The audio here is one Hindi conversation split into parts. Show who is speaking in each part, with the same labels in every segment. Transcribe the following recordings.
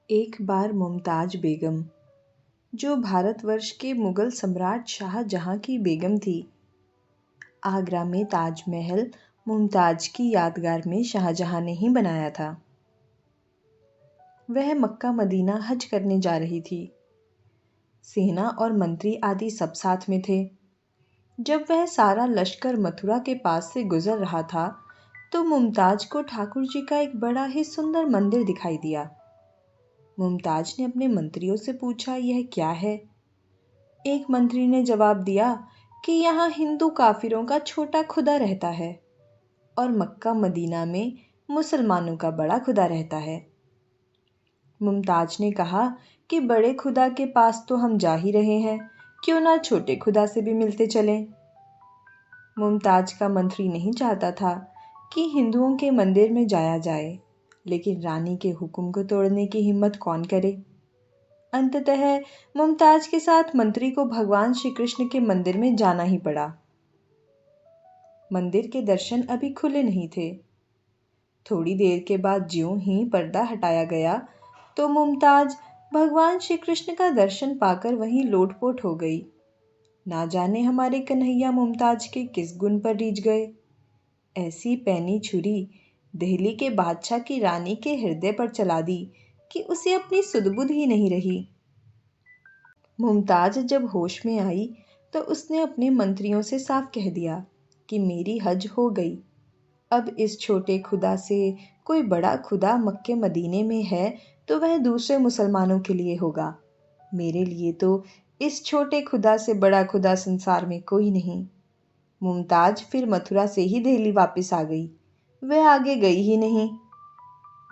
Speaker 1: एक बार मुमताज बेगम, जो भारतवर्ष के मुगल सम्राट शाहजहां की बेगम थी, आगरा में ताजमहल मुमताज की यादगार में शाहजहां ने ही बनाया था। वह मक्का मदीना हज करने जा रही थी। सेना और मंत्री आदि सब साथ में थे। जब वह सारा लश्कर मथुरा के पास से गुजर रहा था, तो मुमताज को ठाकुर जी का एक बड़ा ही सुंदर मंदिर दिखाई दिया। मुमताज ने अपने मंत्रियों से पूछा, यह क्या है? एक मंत्री ने जवाब दिया कि यहाँ हिंदू काफिरों का छोटा खुदा रहता है और मक्का मदीना में मुसलमानों का बड़ा खुदा रहता है। मुमताज ने कहा कि बड़े खुदा के पास तो हम जा ही रहे हैं, क्यों ना छोटे खुदा से भी मिलते चलें। मुमताज का मंत्री नहीं चाहता था कि हिंदुओं के मंदिर में जाया जाए, लेकिन रानी के हुक्म को तोड़ने की हिम्मत कौन करे। अंततः मुमताज के साथ मंत्री को भगवान श्री कृष्ण के मंदिर में जाना ही पड़ा। मंदिर के दर्शन अभी खुले नहीं थे। थोड़ी देर के बाद ज्यों ही पर्दा हटाया गया, तो मुमताज भगवान श्री कृष्ण का दर्शन पाकर वहीं लोटपोट हो गई। ना जाने हमारे कन्हैया मुमताज के किस गुण पर रीझ गए। ऐसी पैनी छुरी दिल्ली के बादशाह की रानी के हृदय पर चला दी कि उसे अपनी सुध-बुध ही नहीं रही। मुमताज जब होश में आई, तो उसने अपने मंत्रियों से साफ कह दिया कि मेरी हज हो गई। अब इस छोटे खुदा से कोई बड़ा खुदा मक्के मदीने में है, तो वह दूसरे मुसलमानों के लिए होगा। मेरे लिए तो इस छोटे खुदा से बड़ा खुदा संसार में कोई नहीं। मुमताज फिर मथुरा से ही दिल्ली वापस आ गई। वह आगे गई ही नहीं।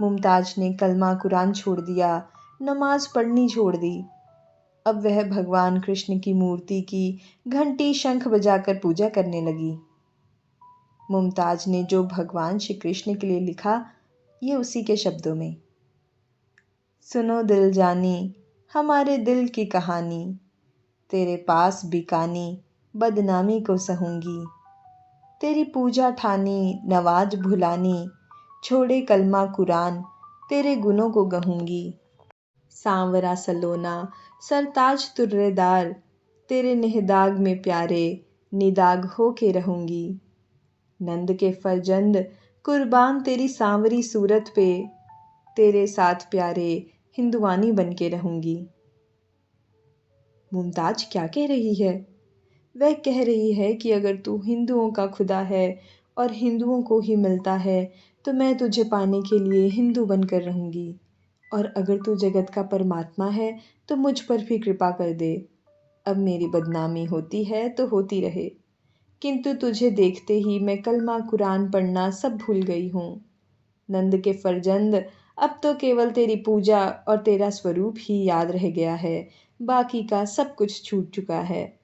Speaker 1: मुमताज ने कलमा कुरान छोड़ दिया, नमाज पढ़नी छोड़ दी। अब वह भगवान कृष्ण की मूर्ति की घंटी शंख बजाकर पूजा करने लगी। मुमताज ने जो भगवान श्री कृष्ण के लिए लिखा, ये उसी के शब्दों में। सुनो दिल जानी, हमारे दिल की कहानी, तेरे पास बिकानी, बदनामी को सहूंगी। तेरी पूजा ठानी, नवाज भुलानी, छोड़े कलमा कुरान, तेरे गुनों को गहूंगी। सांवरा सलोना, सरताज तुर्रेदार, तेरे निहदाग में प्यारे, निदाग हो के रहूंगी। नंद के फरजंद, कुर्बान तेरी सांवरी सूरत पे, तेरे साथ प्यारे, हिंदुआनी बन के रहूंगी। मुमताज क्या कह रही है? वह कह रही है कि अगर तू हिंदुओं का खुदा है और हिंदुओं को ही मिलता है, तो मैं तुझे पाने के लिए हिंदू बनकर रहूंगी। और अगर तू जगत का परमात्मा है, तो मुझ पर भी कृपा कर दे। अब मेरी बदनामी होती है तो होती रहे, किंतु तुझे देखते ही मैं कलमा कुरान पढ़ना सब भूल गई हूँ। नंद के फरजंद, अब तो केवल तेरी पूजा और तेरा स्वरूप ही याद रह गया है, बाकी का सब कुछ छूट चुका है।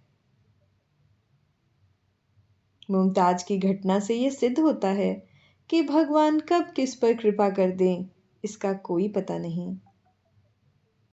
Speaker 1: मुमताज की घटना से ये सिद्ध होता है कि भगवान कब किस पर कृपा कर दें, इसका कोई पता नहीं।